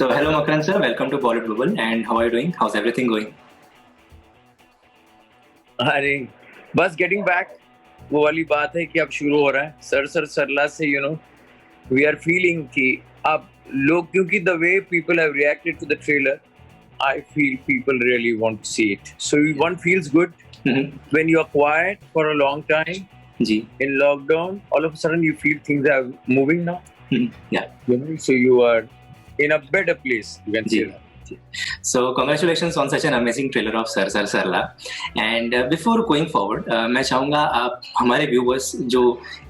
So, hello Makran sir, welcome to Bollywood Bubble. And how are you doing? How's everything going? अरे बस getting back. वो वाली बात है कि अब शुरू हो रहा है सर सरला से वी आर फीलिंग कि अब लोग, क्योंकि the way people have reacted to the trailer, I feel people really want to see it, so one feels good when you are quite for a long time जी in lockdown. All of a sudden you feel things are moving now. Yeah. So you are in a better place, you can say जी. that. So congratulations on such an amazing trailer of Sar Sar Sarla. And before going forward, मैं चाहूँगा आप हमारे viewers जो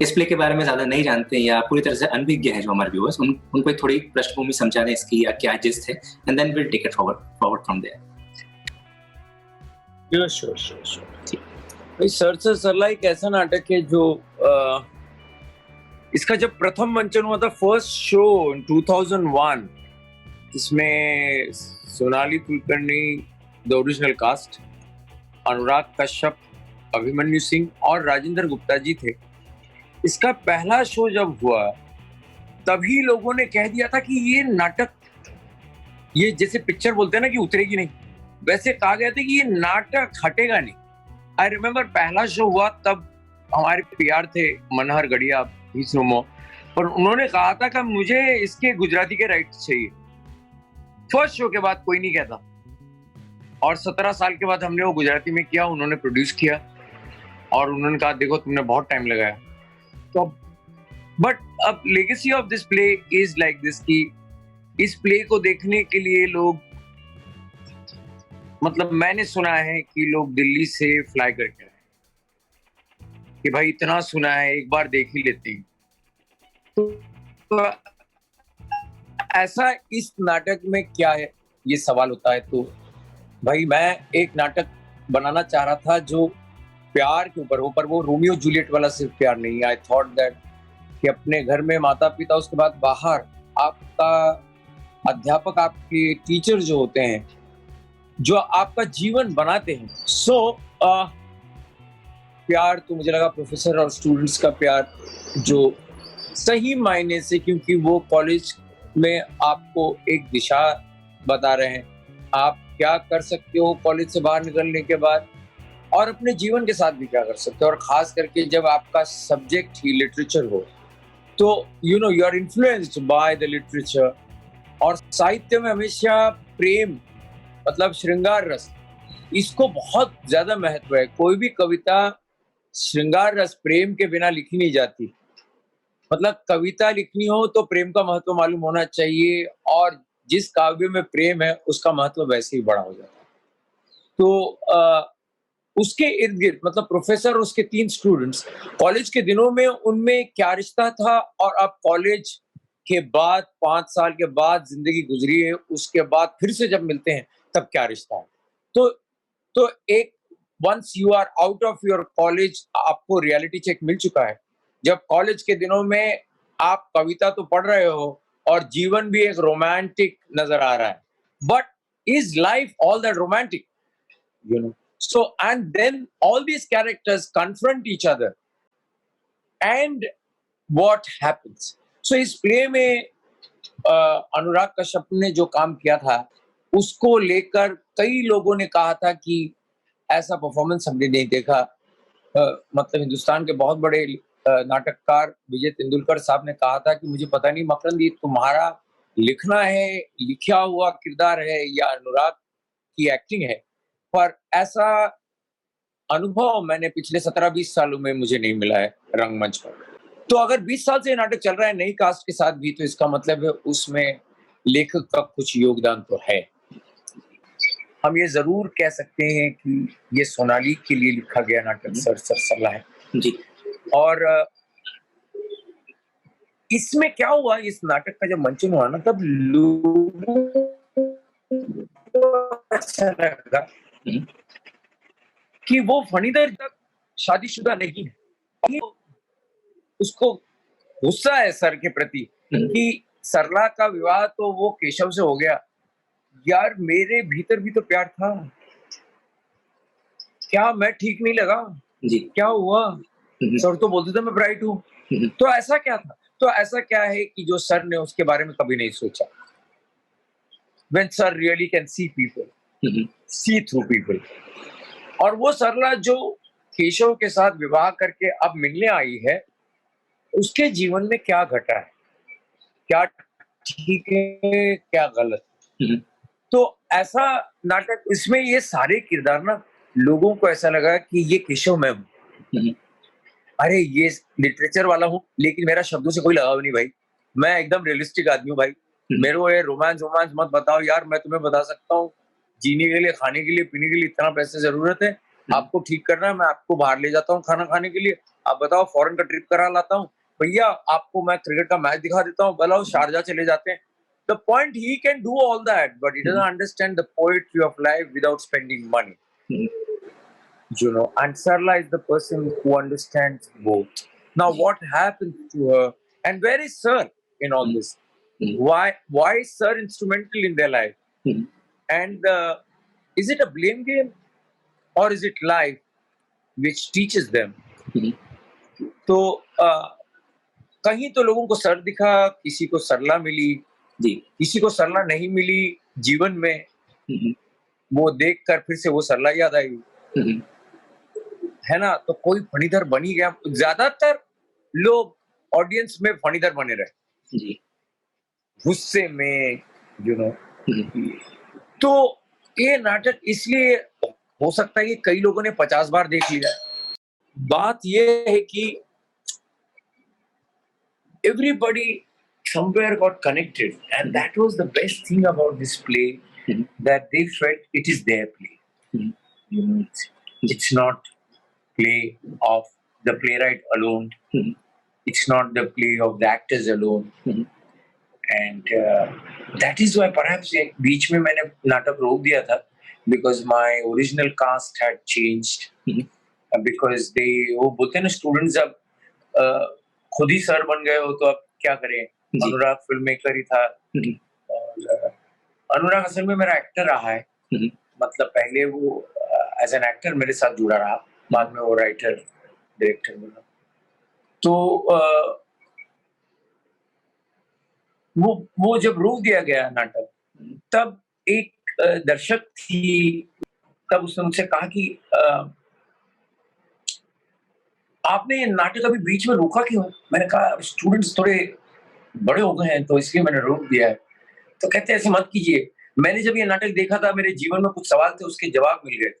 इस play के बारे में ज़्यादा नहीं जानते या पूरी तरह से अनभिज्ञ हैं जो हमारे व्यूवर्स, उनको एक थोड़ी पृष्ठभूमि समझा दें इसकी या क्या जिस्ट है, and then we'll take it forward from there. Yeah, sure. भाई सर सर सरला एक ऐसा नाटक है जो इसका जब प्रथम मंचन हुआ था, फर्स्ट शो इन 2001, इसमें Sonali Kulkarni the original cast, Anurag Kashyap, Abhimanyu Singh और राजेंद्र गुप्ता जी थे। इसका पहला शो जब हुआ तभी लोगों ने कह दिया था कि ये नाटक, ये जैसे पिक्चर बोलते हैं ना कि उतरेगी नहीं, वैसे कहा गया था कि ये नाटक हटेगा नहीं। आई रिमेम्बर पहला शो हुआ तब हमारे पीआर थे मनहर गढ़िया, प्लीज नो मोर, और उन्होंने कहा था कि मुझे इसके गुजराती के राइट्स चाहिए। फर्स्ट शो के बाद कोई नहीं कहता, और 17 साल के बाद हमने वो गुजराती में किया, उन्होंने प्रोड्यूस किया और उन्होंने कहा देखो तुमने बहुत टाइम लगाया। तो बट अब legacy of this play is like this कि इस प्ले को देखने के लिए लोग, मतलब मैंने सुना है कि लोग दिल्ली से फ्लाई करके आए कि भाई इतना सुना है एक बार देख ही लेते हैं। तो ऐसा इस नाटक में क्या है ये सवाल होता है। तो भाई मैं एक नाटक बनाना चाह रहा था जो प्यार के ऊपर हो, पर वो रोमियो जूलियट वाला सिर्फ प्यार नहीं। आई थॉट दैट कि अपने घर में माता पिता, उसके बाद बाहर आपका अध्यापक, आपके टीचर जो होते हैं, जो आपका जीवन बनाते हैं। सो प्यार तो मुझे लगा प्रोफेसर और स्टूडेंट्स का प्यार जो सही मायने से, क्योंकि वो कॉलेज में आपको एक दिशा बता रहे हैं, आप क्या कर सकते हो कॉलेज से बाहर निकलने के बाद, और अपने जीवन के साथ भी क्या कर सकते हो। और खास करके जब आपका सब्जेक्ट ही लिटरेचर हो तो you are influenced by the literature. और साहित्य में हमेशा प्रेम, मतलब श्रृंगार रस, इसको बहुत ज्यादा महत्व है। कोई भी कविता श्रृंगार रस, प्रेम के बिना लिखी नहीं जाती। मतलब कविता लिखनी हो तो प्रेम का महत्व मालूम होना चाहिए, और जिस काव्य में प्रेम है उसका महत्व वैसे ही बड़ा हो जाता है। तो उसके इर्द गिर्द, मतलब प्रोफेसर और उसके 3 स्टूडेंट्स, कॉलेज के दिनों में उनमें क्या रिश्ता था, और अब कॉलेज के बाद 5 साल के बाद जिंदगी गुजरी है, उसके बाद फिर से जब मिलते हैं तब क्या रिश्ता है। तो एक once you are out of your college, आपको रियलिटी चेक मिल चुका है। जब कॉलेज के दिनों में आप कविता तो पढ़ रहे हो और जीवन भी एक रोमांटिक नजर आ रहा है, but is life all that romantic, so and then all these characters confront each other and what happens. So इस प्ले में अनुराग कश्यप ने जो काम किया था उसको लेकर कई लोगों ने कहा था कि ऐसा परफॉर्मेंस हमने नहीं देखा। मतलब हिंदुस्तान के बहुत बड़े नाटककार विजय तेंदुलकर साहब ने कहा था कि मुझे पता नहीं मकरंद, ये तुम्हारा लिखना है, लिखा हुआ किरदार है या अनुराग की एक्टिंग है, पर ऐसा अनुभव मैंने पिछले 17-20 सालों में मुझे नहीं मिला है रंगमंच पर। तो अगर 20 साल से ये नाटक चल रहा है नई कास्ट के साथ भी, तो इसका मतलब है उसमें लेखक का कुछ योगदान तो है। हम ये जरूर कह सकते हैं कि ये सोनाली के लिए लिखा गया नाटक सर सर सरला है जी। और इसमें क्या हुआ, इस नाटक का जब मंचन हुआ ना, तब लोगों को अच्छा लगा कि वो फणीधर तक शादीशुदा नहीं है। उसको गुस्सा है सर के प्रति कि सरला का विवाह तो वो केशव से हो गया, यार मेरे भीतर भी तो प्यार था, क्या मैं ठीक नहीं लगा जी। क्या हुआ? सर तो बोलते थे मैं ब्राइट हूँ। तो ऐसा क्या था? तो ऐसा क्या है कि जो सर ने उसके बारे में कभी नहीं सोचा। when sir really can see people, see through people. और वो सरला जो केशव के साथ विवाह करके अब मिलने आई है, उसके जीवन में क्या घटा है, क्या ठीक है, क्या गलत। तो ऐसा नाटक, इसमें ये सारे किरदार ना, लोगों को ऐसा लगा कि ये केशव मैं हूँ। अरे ये लिटरेचर वाला हूँ, लेकिन मेरा शब्दों से कोई लगाव नहीं भाई, मैं एकदम रियलिस्टिक आदमी हूँ भाई। मेरे को ये रोमांस मत बताओ यार, मैं तुम्हें बता सकता हूँ, जीने के लिए, खाने के लिए, पीने के लिए इतना पैसे जरूरत है, आपको ठीक करना है, मैं आपको बाहर ले जाता हूँ खाना खाने के लिए, आप बताओ फॉरेन का ट्रिप करा लाता हूँ भैया, आपको मैं क्रिकेट का मैच दिखा देता हूँ, बुलाओ शारजा चले जाते हैं। The point, he can do all that, but he doesn't understand the poetry of life without spending money. You know, and Sarla is the person who understands both. Now, what happened to her, and where is Sir in all this? Why is Sir instrumental in their life? And is it a blame game, or is it life which teaches them? तो कहीं तो लोगों को sir दिखा, किसी को सरला मिली, किसी को सरला नहीं मिली जीवन में, वो देखकर फिर से वो सरला याद आई, है ना। तो कोई फणीधर बनी गया, ज्यादातर लोग ऑडियंस में फणीधर बने रहे गुस्से में, यू नो। तो ये नाटक इसलिए हो सकता है कि कई लोगों ने 50 बार देख लिया। बात ये है कि everybody somewhere got connected, and that was the best thing about this play, that they felt it is their play. You know, it's not play of the playwright alone. It's not the play of the actors alone. And that is why perhaps बीच में मैंने नाटक रोक दिया था, because my original cast had changed. Because they, वो बोलते हैं ना स्टूडेंट्स, अब खुद ही सर बन गए हो तो अब क्या करें। अनुराग फिल्म मेकर ही था, और अनुराग असल में मेरा एक्टर रहा है, मतलब पहले वो एज एन एक्टर मेरे साथ जुड़ा रहा, बाद में वो राइटर डायरेक्टर बना। तो वो जब रोक दिया गया नाटक, तब एक दर्शक थी, तब उसने मुझसे कहा कि आपने ये नाटक अभी बीच में रोका क्यों? मैंने कहा स्टूडेंट्स थोड़े बड़े हो गए हैं तो इसलिए मैंने रोक दिया है। तो कहते ऐसे मत कीजिए, मैंने जब ये नाटक देखा था मेरे जीवन में कुछ सवाल थे, उसके जवाब मिल गए।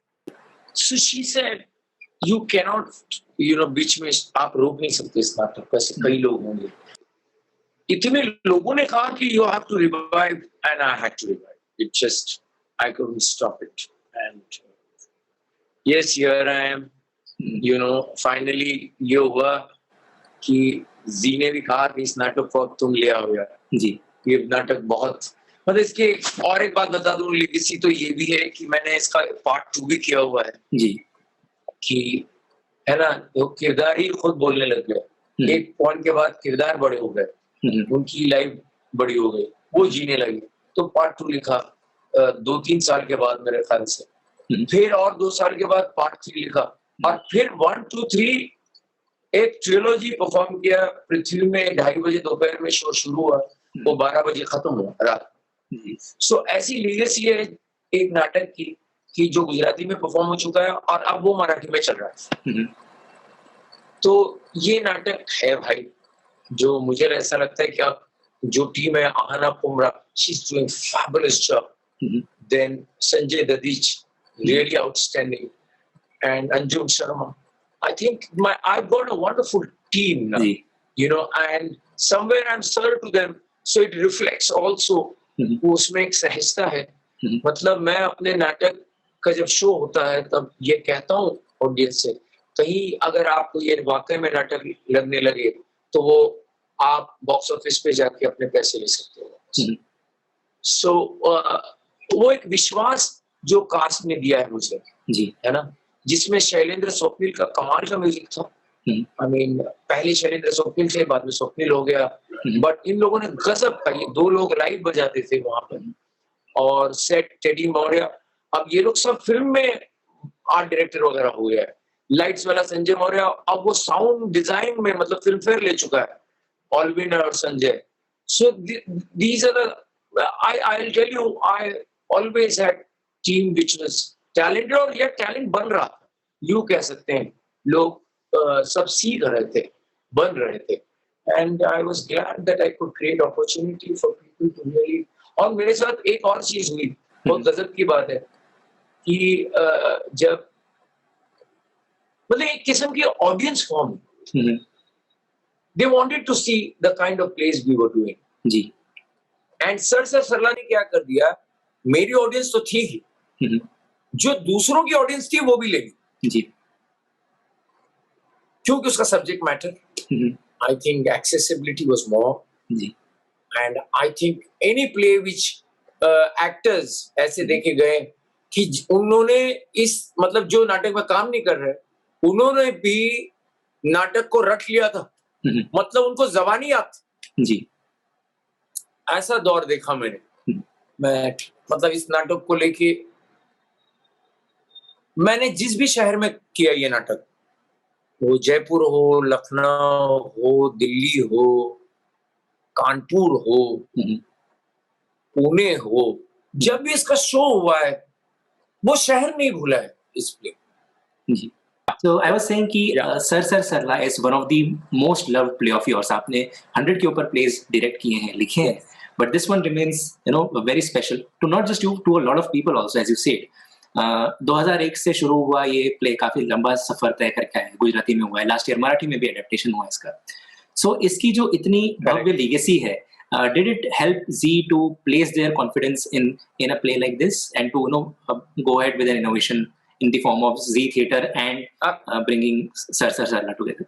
So she said, you cannot, you know, बीच में आप रोक नहीं सकते इस नाटक को, ऐसे कई लोग होंगे। इतने लोगों ने कहा कि you have to revive, and I had to revive. It just, I couldn't stop it. And yes, here I am. You know, finally ये हुआ कि जी ने भी कहा कि इस नाटक को अब तुम ले आओ यार। जी, ये नाटक बहुत, मतलब इसके और एक बात बता दूं, लेगेसी तो ये भी है कि मैंने इसका पार्ट 2 भी किया हुआ है जी, कि है ना, वो किरदार ही खुद बोलने लग गए। एक पॉइंट के बाद किरदार बड़े हो गए, उनकी लाइफ बड़ी हो गई, वो जीने लगे। तो पार्ट 2 लिखा 2-3 साल के बाद मेरे ख्याल से, फिर और 2 साल के बाद पार्ट 3 लिखा, और फिर 1, 2, 3 एक ट्रियोलॉजी परफॉर्म किया पृथ्वी में। 2:30 बजे दोपहर में शो शुरू हुआ, वो 12 बजे खत्म हुआ रात। सो ऐसी लीगेसी है एक नाटक की कि जो गुजराती में परफॉर्म हो चुका है और अब वो मराठी में चल रहा है। तो ये नाटक है भाई, जो मुझे ऐसा लगता है कि अब जो टीम है, Aahana Pumra, she is doing fabulous job, then Sanjay Dadhich really outstanding, and Anjum Sharma. I think I've got a wonderful team now, you know, and somewhere I'm sir to them, so it reflects also. उसमें एक सहजता है, मतलब मैं अपने नाटक का जब शो होता है तब ये कहता हूँ ऑडियंस से, कहीं अगर आपको ये वाकई में नाटक लगने लगे तो वो आप बॉक्स ऑफिस पे जाके अपने पैसे ले सकते हो। सो वो एक विश्वास जो कास्ट ने दिया है मुझे जी, है ना, जिसमें शैलेंद्र स्वप्निल का कमाल का म्यूजिक था। I mean, पहले शैलेंद्र स्वप्निल थे, बाद में स्वप्निल हो गया, बट इन लोगों ने गजब का, ये 2 लोग लाइव बजाते थे वहां पर, और सेट टेडी मौर्य, अब ये लोग सब फिल्म में आर्ट डायरेक्टर वगैरह हो गया है। लाइट्स वाला संजय मौर्य अब वो साउंड डिजाइन में मतलब फिल्म फेयर ले चुका है, ऑलविन और Sanjay. So these are the I'll tell you, I always had team which was talented और यह talent बन रहा था. यूँ कह सकते हैं. लोग सब सीख रहे थे, बन रहे थे. And I was glad that I could create opportunity for people to really. और मेरे साथ एक और चीज हुई, बहुत गजब की बात है कि जब मतलब एक किस्म की audience form, they wanted to see the kind of plays we were doing. जी. एंड सर सरला ने क्या कर दिया, मेरी ऑडियंस तो थी ही, जो दूसरों की ऑडियंस थी वो भी लेगी जी. क्योंकि उसका subject matter, I think accessibility was more जी. And I think any play which actors ऐसे देखे गए कि उन्होंने इस मतलब जो नाटक में काम नहीं कर रहे उन्होंने भी नाटक को रट लिया था, मतलब उनको ज़बानी याद जी. ऐसा दौर देखा मैंने. मैं मतलब इस नाटक को लेके मैंने जिस भी शहर में किया ये नाटक, वो जयपुर हो, लखनऊ हो, दिल्ली हो, कानपुर हो, पुणे हो, जब भी इसका शो हुआ है वो शहर नहीं भूला है इस प्ले. जी. So I was saying कि sir Sarla is one of the most loved play of yours. आपने 100 के ऊपर plays direct किए हैं, लिखे हैं, but this one remains, you know, very special to not just you, to a lot of people also, as you said. 2001 से शुरू हुआ ये प्ले, काफी लंबा सफर तय करके आया है. गुजराती में हुआ है, लास्ट ईयर मराठी में भी एडेप्टेशन हुआ है इसका. So इसकी जो इतनी भव्य legacy है, did it help Zee to place their confidence in a play like this and to, you know, go ahead with an innovation in the form of Zee Theatre and bringing Sir Sarla together?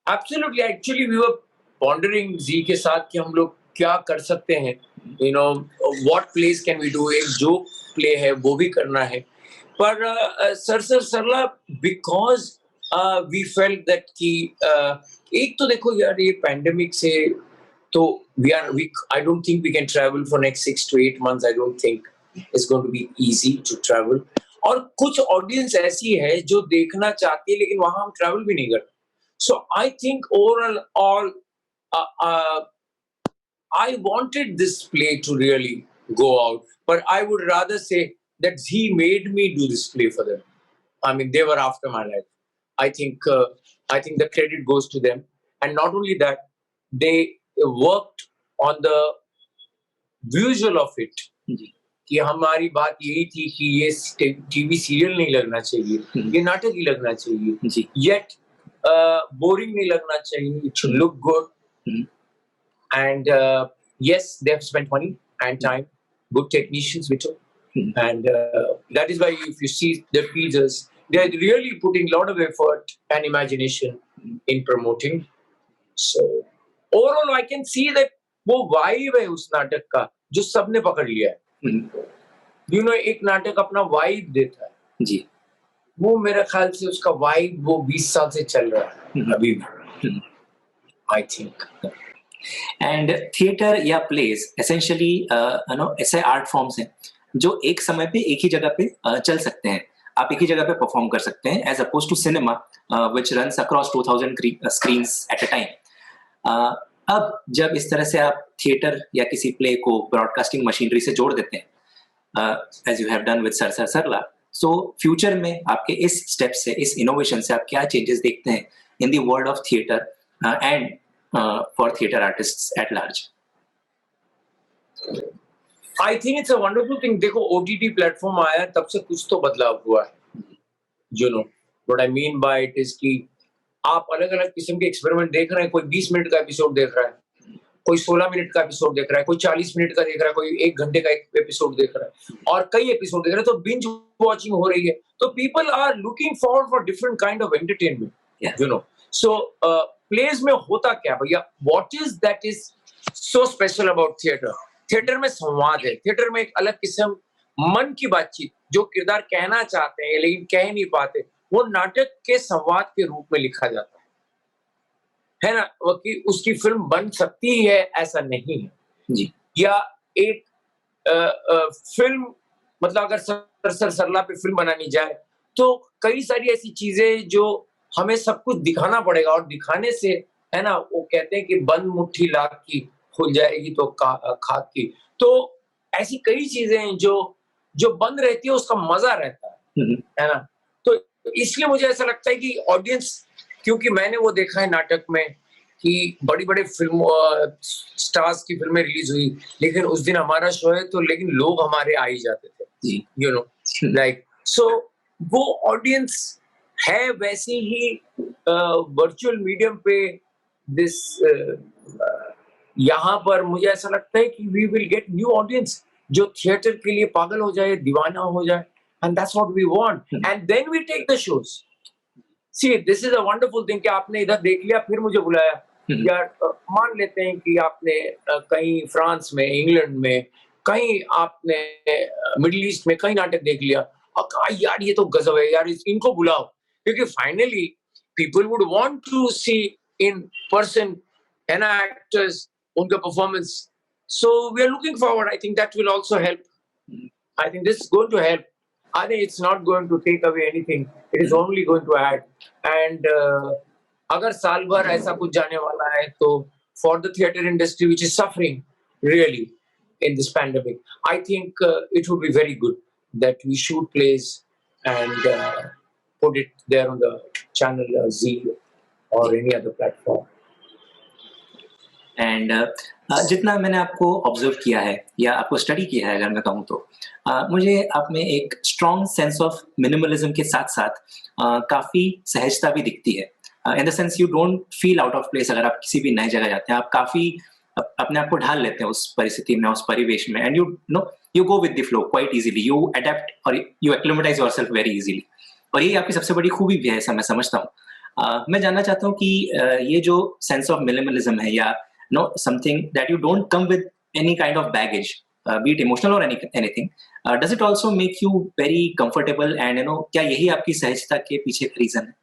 Absolutely. Actually, we were pondering Zee के साथ कि हम लोग क्या कर सकते हैं. You know, what plays can we do? एक जो play है वो भी करना है. पर Sir Sarla, because we felt that कि एक तो देखो यार ये pandemic से तो I don't think we can travel for next 6 to 8 months. I don't think it's going to be easy to travel. और कुछ ऑडियंस ऐसी है जो देखना चाहती है लेकिन वहां हम ट्रैवल भी नहीं करते. So I think overall I wanted this play to really go out, but I would rather say that he made me do this play for them. I mean, they were after my life. I think the credit goes to them, and not only that, they worked on the visual of it. कि हमारी बात यही थी कि ये TV serial नहीं लगना चाहिए, ये नाटक ही लगना चाहिए, yet बोरिंग नहीं लगना चाहिए, it should look good. And yes, they have spent money and time, good technicians with it, and that is why if you see the teasers, they are really putting a lot of effort and imagination in promoting. So overall, I can see that वो vibe है उस नाटक का जो सबने पकड़ लिया है. You know, एक नाटक अपना वाइब देता है जी. वो मेरे ख्याल से उसका वाइब वो 20 साल से चल रहा है अभी भी, I think. एंड थिएटर या प्लेस एसेंशियली यू नो ऐसे आर्ट फॉर्म्स हैं जो एक समय पे एक ही जगह पे चल सकते हैं. आप एक ही जगह पे परफॉर्म कर सकते हैं as oppose to cinema which runs across 2000 screens at a time. अब जब इस तरह से आप थिएटर या किसी प्ले को ब्रॉडकास्टिंग मशीनरी से जोड़ देते हैं, as you have done with sir Sarla, so future में आपके इस स्टेप से, इस इनोवेशन से आप क्या चेंजेस देखते हैं in the world of theatre and for theatre artists at large? I think it's a wonderful thing. देखो ओटीटी प्लेटफॉर्म आया तब से कुछ तो बदलाव हुआ है. You know what I mean by it is कि आप अलग अलग किस्म के एक्सपेरिमेंट देख रहे हैं. कोई 20 मिनट का एपिसोड देख रहा है, कोई 16 मिनट का एपिसोड देख रहा है, कोई 40 मिनट का देख रहा है, कोई 1 घंटे का एपिसोड देख रहा है, और कई एपिसोड देख रहे हैं. तो बिंज वॉचिंग हो रही है. तो people are looking forward for different kind of entertainment, you know. So plays में होता क्या भैया, what is that is so special about theatre? Theatre में संवाद है. थिएटर में एक अलग किस्म मन की बातचीत, जो किरदार कहना चाहते हैं लेकिन कह नहीं पाते, वो नाटक के संवाद के रूप में लिखा जाता है ना. वो कि उसकी फिल्म बन सकती है ऐसा नहीं है जी. या एक फिल्म मतलब अगर सर सरला पे फिल्म बनानी जाए तो कई सारी ऐसी चीजें जो हमें सब कुछ दिखाना पड़ेगा, और दिखाने से है ना, वो कहते हैं कि बंद मुट्ठी लाख की खुल जाएगी तो खाद की। तो ऐसी कई चीजें हैं जो जो बंद रहती है उसका मजा रहता है ना? तो इसलिए मुझे ऐसा लगता है कि ऑडियंस, क्योंकि मैंने वो देखा है नाटक में कि बड़ी-बड़ी फ़िल्म स्टार्स की फ़िल्में रिलीज़ हुई, लेकिन उस दिन हमारा शो है तो लेकिन लोग हमारे आ ही जाते थे। जी। यू नो लाइक सो वो ऑडियंस है वैसे ही वर्चुअल मीडियम पे दिस यहाँ पर मुझे ऐसा लगता है कि we will get new audience जो थिएटर के लिए पागल हो जाए, दीवाना हो जाए, and that's what we want and then we take the shows. See this is a wonderful thing कि आपने इधर देख लिया फिर मुझे बुलाया। यार मान लेते हैं कि आपने कहीं फ्रांस में, इंग्लैंड में, कहीं आपने मिडिल ईस्ट में कहीं नाटक देख लिया और कहा यार ये तो गजब है यार, इनको बुलाओ, क्योंकि finally people would want to see in person an actors उनका performance. So we are looking forward, I think that will also help. I think this is going to help. I think it's not going to take away anything. It is only going to add. And अगर साल भर ऐसा कुछ जाने वाला है तो for the theatre industry which is suffering really in this pandemic, I think it would be very good that we shoot plays and put it there on the channel Z or any other platform. And जितना मैंने आपको observe किया है या आपको study किया है अगर मैं कहूँ तो मुझे आप में एक स्ट्रॉन्ग सेंस ऑफ मिनिमलिज्म के साथ साथ काफ़ी सहजता भी दिखती है। In the sense you don't feel out of place. अगर आप किसी भी नई जगह जाते हैं आप काफ़ी अपने आप को ढाल लेते हैं उस परिस्थिति में, उस परिवेश में, and you go with the flow quite easily, you adapt और you acclimatize yourself very easily. और यही आपकी सबसे बड़ी खूबी भी है, ऐसा मैं समझता हूँ। मैं जानना चाहता हूँ कि ये जो सेंस ऑफ मिनिमलिज्म है या something that you don't come with any kind of baggage, be it emotional or anything, does it also make you very comfortable and क्या यही आपकी सहजता के पीछे का रीजन है?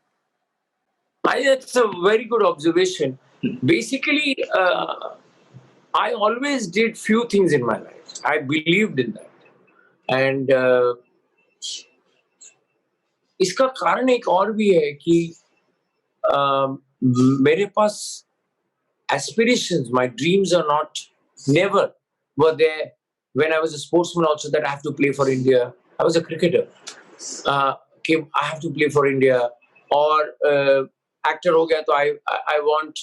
That's a very good observation. Basically, I always did few things in my life. I believed in that, and इसका कारण एक और भी है कि मेरे पास aspirations, my dreams are not, never were there when I was a sportsman also that I have to play for India. I was a cricketer. I have to play for India. Or actor ho gaya to I want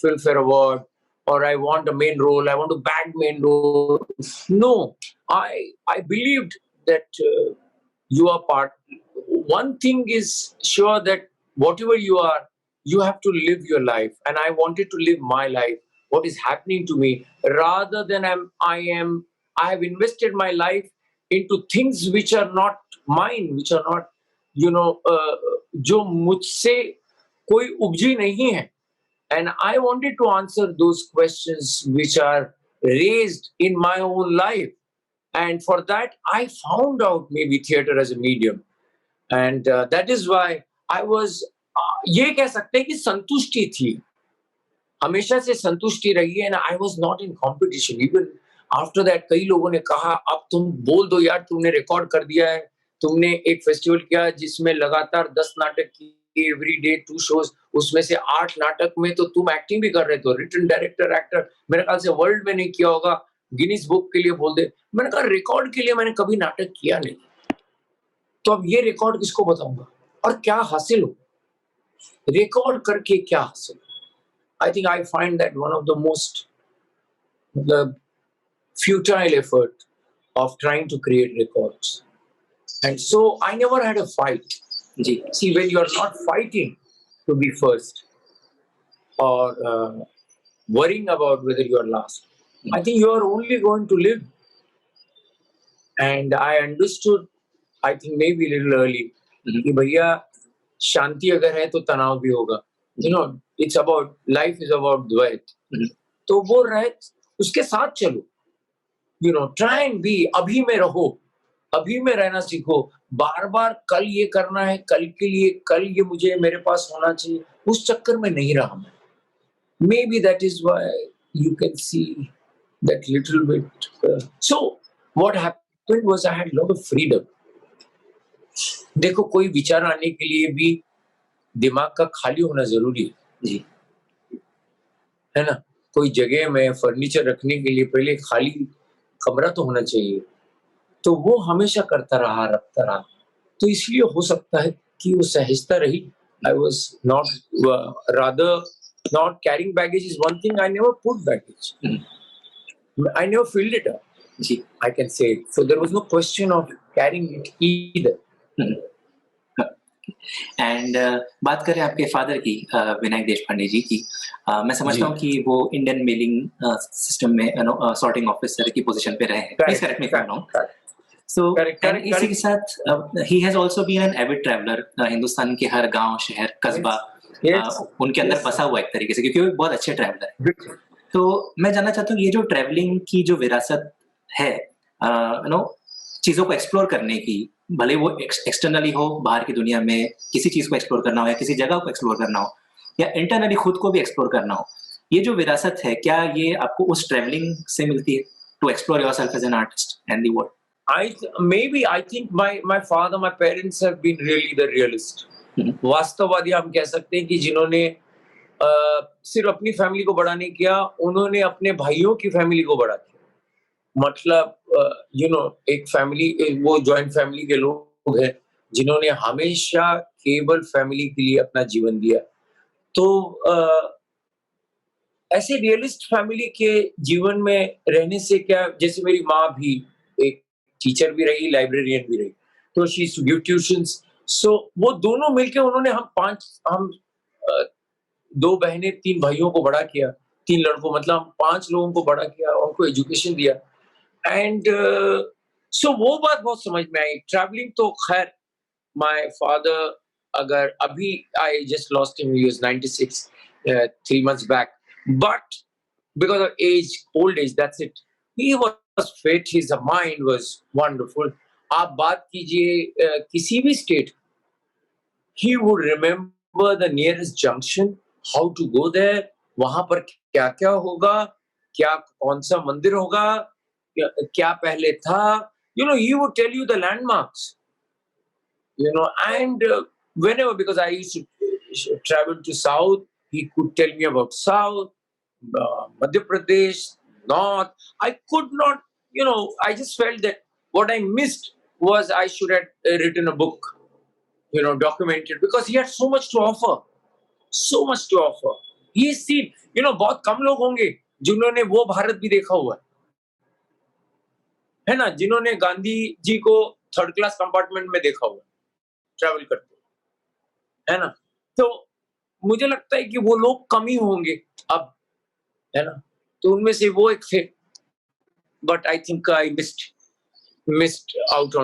Filmfare Award, or I want a main role, I want to bag main role. No, I believed that you are part. One thing is sure, that whatever you are, you have to live your life, and I wanted to live my life, what is happening to me, rather than I have invested my life into things which are not mine, which are not, जो मुझसे कोई उपजी नहीं है. And I wanted to answer those questions which are raised in my own life. And for that, I found out maybe theater as a medium. And that is why I was, ये कह सकते हैं कि संतुष्टि थी, हमेशा से संतुष्टि रही है. And I was not in competition even after that. कई लोगों ने कहा अब तुम बोल दो यार, तुमने रिकॉर्ड कर दिया है, तुमने एक फेस्टिवल किया जिसमें लगातार 10 नाटक किए, एवरी डे 2 शोज, उसमें से 8 नाटक में तो तुम एक्टिंग भी कर रहे थे, रिटन डायरेक्टर एक्टर, मेरे ख्याल से वर्ल्ड में नहीं किया होगा, गिनीज बुक के लिए बोल दे. मैंने कहा रिकॉर्ड के लिए मैंने कभी नाटक किया नहीं, तो अब ये रिकॉर्ड किसको बताऊंगा और क्या हासिल हो, रिकॉर्ड करके क्या हासिल. I think I find that one of the most futile effort of trying to create records. And so I never had a fight. See, when you are not fighting to be first or worrying about whether you are last, I think you are only going to live. And I understood, I think maybe a little early, कि भैया शांति अगर है तो तनाव भी होगा. It's about, life is about द्वैत. तो वो रहे, उसके साथ चलो. Try and be, अभी में रहो, अभी में रहना सीखो. बार बार कल ये करना है, कल के लिए, कल ये मुझे मेरे पास होना चाहिए, उस चक्कर में नहीं रहा मैं. Maybe that is why you can see that little bit. So what happened was I had a lot of freedom. देखो, कोई विचार आने के लिए भी दिमाग का खाली होना जरूरी है, है ना. कोई जगह में फर्नीचर रखने के लिए पहले खाली कमरा तो होना चाहिए। तो वो हमेशा रखता रहा। तो इसलिए हो सकता है कि वो सहजता रही। I was not rather not carrying baggage is one thing. I never put baggage. I never filled it up. जी I can say it. So there was no question of carrying it either. And बात करें आपके father की, विनायक देशपांडे जी की, मैं समझता जी। हूँ कि वो इंडियन मेलिंग सिस्टम में सॉर्टिंग ऑफिसर की पोजीशन पे रहे हैं। Please correct me if I am wrong. So Correct, and correct, इसी correct. के साथ ही has also been an avid traveller, Hindustan के हर गांव, शहर, कस्बा Yes. उनके अंदर Yes. बसा हुआ एक तरीके से, क्योंकि वो एक बहुत अच्छे ट्रैवलर है। Good. तो मैं जानना चाहता हूँ ये जो ट्रैवलिंग की जो विरासत है, यू नो, चीजों को एक्सप्लोर करने की, भले वो एक्सटर्नली हो, बाहर की दुनिया में किसी चीज को एक्सप्लोर करना हो या किसी जगह को एक्सप्लोर करना हो, या इंटरनली खुद को भी एक्सप्लोर करना हो, ये जो विरासत है क्या ये आपको उस ट्रैवलिंग से मिलती है to explore yourself as an artist and the world? I think my father, my parents have been really the realist. वास्तववादी हम कह सकते हैं कि जिन्होंने सिर्फ अपनी फैमिली को बड़ा नहीं किया, उन्होंने अपने भाइयों की फैमिली को बड़ा किया। मतलब एक फैमिली, वो जॉइंट फैमिली के लोग हैं जिन्होंने हमेशा केवल फैमिली के लिए अपना जीवन दिया। तो ऐसे रियलिस्ट फैमिली के जीवन में रहने से क्या, जैसे मेरी माँ भी एक टीचर भी रही, लाइब्रेरियन भी रही, तो she used to give tuitions. So वो दोनों मिलके उन्होंने हम 2 बहनें 3 भाइयों को बड़ा किया, 3 लड़कों, मतलब हम 5 लोगों को बड़ा किया, उनको एजुकेशन दिया। एंड सो वो बात बहुत समझ में आई। ट्रैवलिंग तो खैर माय फादर, अगर अभी I just lost him, he was 96 3 months back, but because of age, old age, that's it. He was fit, his mind was wonderful. आप बात कीजिए किसी भी state, he would remember the nearest junction, how to go there, वहां पर क्या क्या होगा, क्या कौन सा मंदिर होगा, क्या पहले था, he would tell you the landmarks, and whenever, because I used to travel to south, he could tell me about south, Madhya Pradesh, north. I could not, I just felt that what I missed was I should have written a book, documented, because he had so much to offer, so much to offer. He's seen, बहुत कम लोग होंगे जिन्होंने वो भारत भी देखा हुआ है ना, जिन्होंने गांधी जी को 3rd क्लास कंपार्टमेंट में देखा हुआ ट्रैवल करते, है ना। तो मुझे लगता है कि वो लोग कम ही होंगे अब, है ना, तो उनमें से वो एक थे। But I think I missed out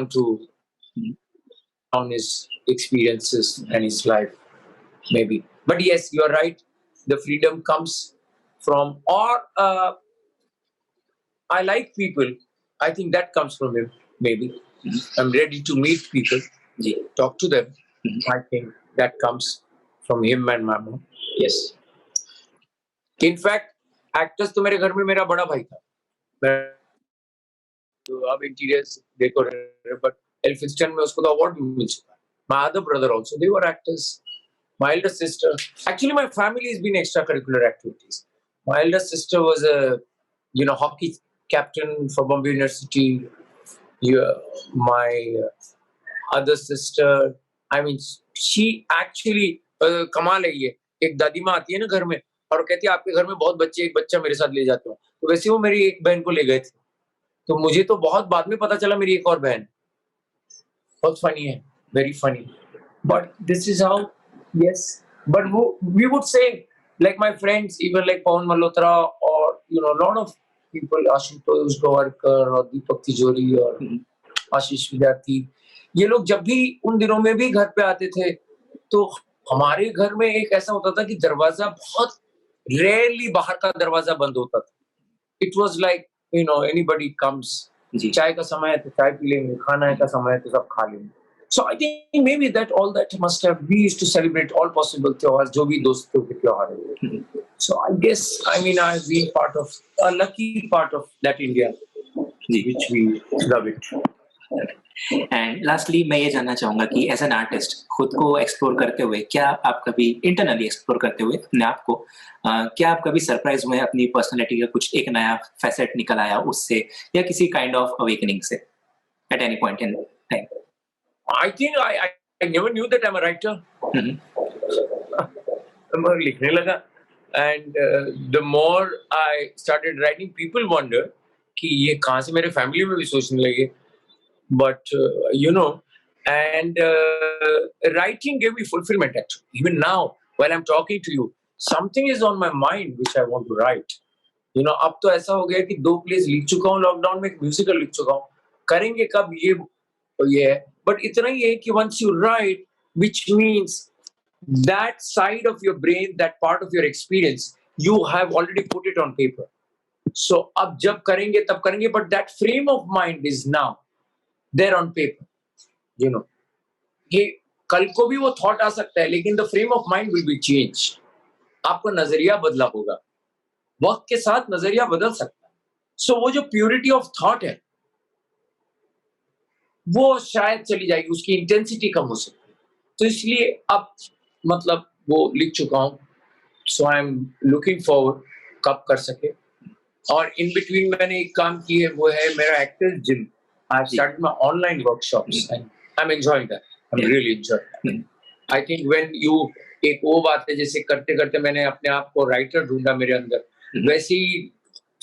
on his experiences and his life, maybe. But yes, you are right, the freedom comes from, or I like people, I think that comes from him, maybe. I'm ready to meet people, talk to them. I think that comes from him and my mom. Yes. In fact, actors तो मेरे घर में मेरा बड़ा भाई था, तो अब इंटीरियर्स देखो, बट एल्फिंस्टन में उसको तो अवार्ड भी मिल चुका है। My other brother also, they were actors. My elder sister, actually my family has been extracurricular activities. My elder sister was a hockey captain for Bombay university. My other sister, I mean she actually, कमाल है ये, एक दादी माँ आती है ना घर में और कहती है आपके घर में बहुत बच्चे, एक बच्चा मेरे साथ ले जाते हो, तो वैसे वो मेरी एक बहन को ले गए थे। तो मुझे तो बहुत बाद में पता चला मेरी एक और बहन। बहुत फनी है, very funny, but this is how, yes. But we would say like my friends, even like Pawan Malhotra, और lot of people, Ashutosh Gowariker और दीपक तिजोरी और आशीष विद्यार्थी, ये लोग जब भी उन दिनों में भी घर पे आते थे, तो हमारे घर में एक ऐसा होता था कि दरवाजा बहुत रेयरली बाहर का दरवाजा बंद होता था। It was like anybody comes, चाय का समय है तो चाय पी लेंगे, खाना का समय है तो सब खा लेंगे। So I think may be that all that must have, we used to celebrate all possible त्योहार, जो भी दोस्तों के त्योहार है। So I guess, I mean I have been part of a lucky part of that India, which we love it. And lastly मैं ये जानना चाहूँगा कि एज़ एन आर्टिस्ट खुद को एक्सप्लोर करते हुए क्या आप कभी इंटरनली एक्सप्लोर करते हुए अपने आप को क्या आप कभी सरप्राइज़ हुए अपनी पर्सनैलिटी का कुछ एक नया फ़ैसेट निकल आया उससे या किसी काइंड ऑफ अवेकनिंग से at any point in time? I think I never knew that I'm a writer. हुँ, हुँ। मैं लिखने लगा and the more I started writing, people wonder कि ये कहाँ से मेरे फैमिली में भी सोचने लगे. But you know, and writing gave me fulfillment actually. Even now, while I'm talking to you, something is on my mind which I want to write. You know, अब तो ऐसा हो गया कि 2 प्लेस लिख चुका हूँ लॉकडाउन में, एक म्यूजिकल लिख चुका हूँ. करेंगे कब ये है. बट इतना ही है कि once you write, which means that side of your brain, that part of your experience, you have already put it on paper. So अब जब करेंगे तब करेंगे, but that frame of mind is now there on paper. You know, कि कल को भी वो थॉट आ सकता है, लेकिन the frame of mind will be changed. आपका नजरिया बदला होगा, वक्त के साथ नजरिया बदल सकता है. सो वो जो प्योरिटी ऑफ थॉट है वो शायद चली जाएगी, उसकी इंटेंसिटी कम हो सकती है. तो इसलिए अब मतलब वो लिख चुका हूँ. सो आई एम लुकिंग फॉरवर्ड कब कर सके. और इन बिटवीन मैंने एक काम की है, वो है मेरा actors gym. I started my online workshops and I am enjoying that. I am really enjoying. I think when you, एक वो बात है जैसे करते करते मैंने अपने आप को राइटर ढूंढा मेरे अंदर, वैसे ही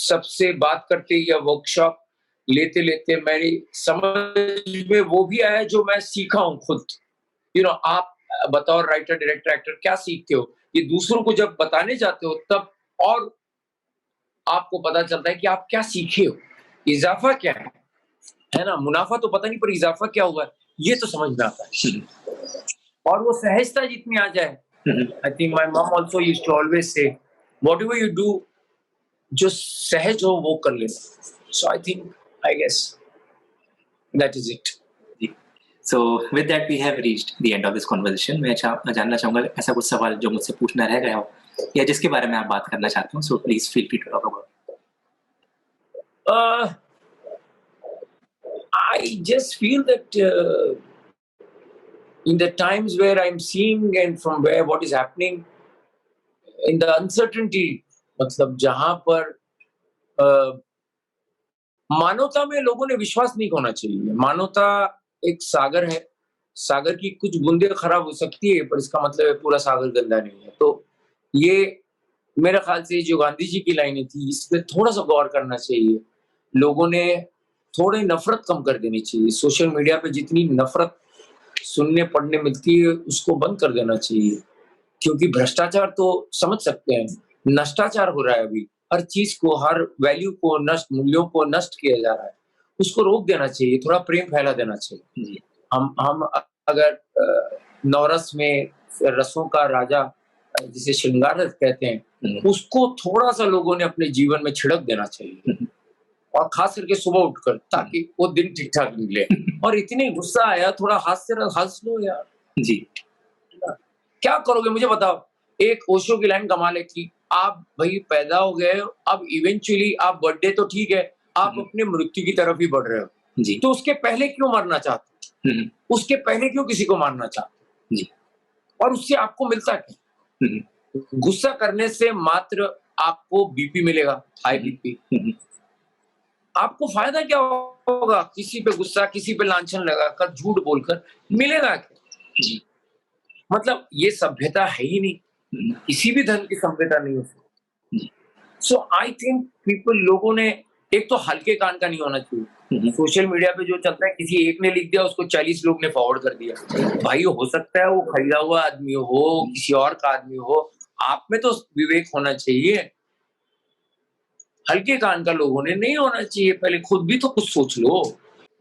सबसे बात करते या वर्कशॉप लेते लेते मेरी समझ में वो भी आया जो मैं सीखा हूँ खुद. यू नो, आप बतौर राइटर, डायरेक्टर, एक्टर क्या सीखते हो, ये दूसरों को जब बताने जाते हो तब और आपको पता चलता है कि आप क्या सीखे हो, इजाफा क्या है ना. मुनाफा तो पता नहीं, पर इजाफा क्या हुआ है ये तो समझ में आता है. और वो सहजता जितनी आ जाए. I think my mom also used to always say whatever you do, जो सहज हो वो कर लेना. So I think, I guess that is it. So with that we have reached the end of this conversation. मैं जानना चाहूँगा ऐसा कुछ सवाल जो मुझसे पूछना रह गया हो या जिसके बारे में आप बात करना चाहते हो. So please feel free to talk about. I just feel that in the times where I'm seeing and from where what is happening in the uncertainty, मतलब जहां पर मानवता में लोगों ने विश्वास नहीं खोना चाहिए. मानवता एक सागर है, सागर की कुछ बूंदे खराब हो सकती है, पर इसका मतलब है पूरा सागर गंदा नहीं है. तो ये मेरे ख्याल से जो गांधी जी की लाइनें थी, इस पे थोड़ा सा गौर करना चाहिए. लोगों ने थोड़ी नफरत कम कर देनी चाहिए. सोशल मीडिया पे जितनी नफरत सुनने पढ़ने मिलती है उसको बंद कर देना चाहिए, क्योंकि भ्रष्टाचार तो समझ सकते हैं, नष्टाचार हो रहा है अभी. हर चीज को, हर वैल्यू को नष्ट, मूल्यों को नष्ट किया जा रहा है. उसको रोक देना चाहिए, थोड़ा प्रेम फैला देना चाहिए. हम अगर नवरस में रसों का राजा जिसे श्रृंगार रस कहते हैं, उसको थोड़ा सा लोगों ने अपने जीवन में छिड़क देना चाहिए, और खास करके सुबह उठकर, ताकि वो दिन ठीक ठाक निकले. और इतनी गुस्सा आया, थोड़ा हंस लो यार जी. क्या करोगे मुझे बताओ. एक ओशो की लाइन कमाल है कि आप भाई पैदा हो गए, अब इवेंचुअली आप बर्थडे तो ठीक है, आप अपने मृत्यु की तरफ ही बढ़ रहे हो जी. तो उसके पहले क्यों मरना चाहते हो, उसके पहले क्यों किसी को मारना चाहते जी. और उससे आपको मिलता क्या. गुस्सा करने से मात्र आपको बीपी मिलेगा, हाई बीपी. आपको फायदा क्या होगा, किसी पे गुस्सा, किसी पे लांछन लगाकर, झूठ बोलकर मिलेगा क्या. मतलब ये सभ्यता है ही नहीं, किसी भी धर्म की सभ्यता नहीं हो सकती. सो आई थिंक पीपल, लोगों ने एक तो हल्के कान का नहीं होना चाहिए. सोशल मीडिया पे जो चलता है, किसी एक ने लिख दिया, उसको 40 लोग ने फॉरवर्ड कर दिया. भाई हो सकता है वो खरीदा हुआ आदमी हो, किसी और का आदमी हो, आप में तो विवेक होना चाहिए. हल्के कान का लोगों ने नहीं होना चाहिए. पहले खुद भी तो कुछ सोच लो.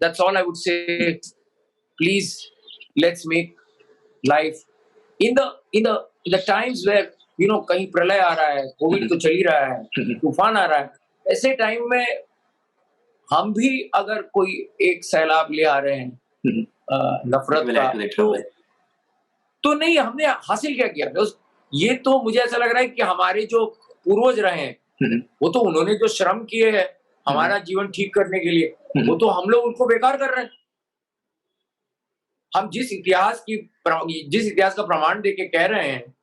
That's all I would say. Please let's make life in the times where you know, कहीं प्रलय आ रहा है, कोविड तो चल ही रहा है, तूफान आ रहा है, ऐसे टाइम में हम भी अगर कोई एक सैलाब ले आ रहे हैं नफरत का, तो नहीं, हमने हासिल क्या किया. ये तो मुझे ऐसा लग रहा है कि हमारे जो पूर्वज रहे हैं, वो तो उन्होंने जो श्रम किए हैं हमारा जीवन ठीक करने के लिए, वो तो हम लोग उनको बेकार कर रहे हैं. हम जिस इतिहास का प्रमाण देके कह रहे हैं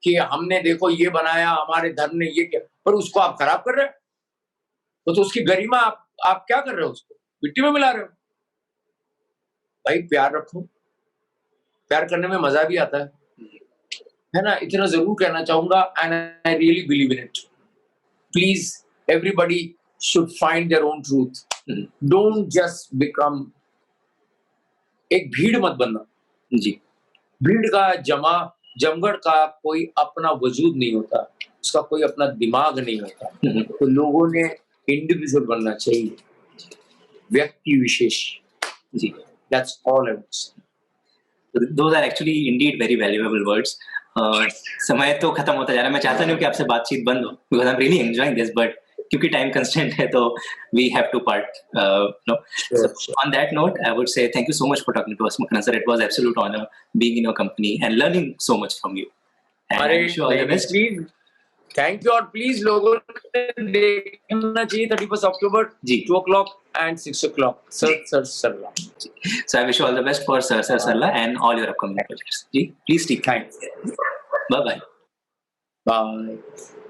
कि हमने देखो ये बनाया, हमारे धर्म ने ये किया, पर उसको आप खराब कर रहे हो, तो उसकी गरिमा आप क्या कर रहे हो, उसको मिट्टी में मिला रहे हो। भाई प्यार रखो, प्यार करने में मजा भी आता है ना। इतना जरूर कहना चाहूंगा, and I really believe in it. Please everybody should find their own truth, don't just become, एक भीड़ मत बनना जी। भीड़ का जमगढ़ का कोई अपना वजूद नहीं होता, उसका कोई अपना दिमाग नहीं होता। तो लोगों ने इंडिविजुअल बनना चाहिए, व्यक्ति विशेष। जी, that's all I want. those are actually indeed very valuable words. समय तो खत्म होता जा रहा है, मैं चाहता नहीं हूँ कि आपसे बातचीत बंद हो, because I'm really enjoying this, but क्योंकि टाइम कंस्ट्रेंट है तो we have to part. No. So on that note, I would say thank you so much for talking to us, Makarand sir. It was absolute honor being in your company and learning so much from you. And I wish you all the best. Please thank you, और please लोगों ने देखना चाहिए 31 अक्टूबर जी 2 o'clock and 6 o'clock। Sir Sarla. So I wish you all the best for Sir Sarla and all your upcoming projects. Ji, please take care. Thanks. Bye bye. Bye.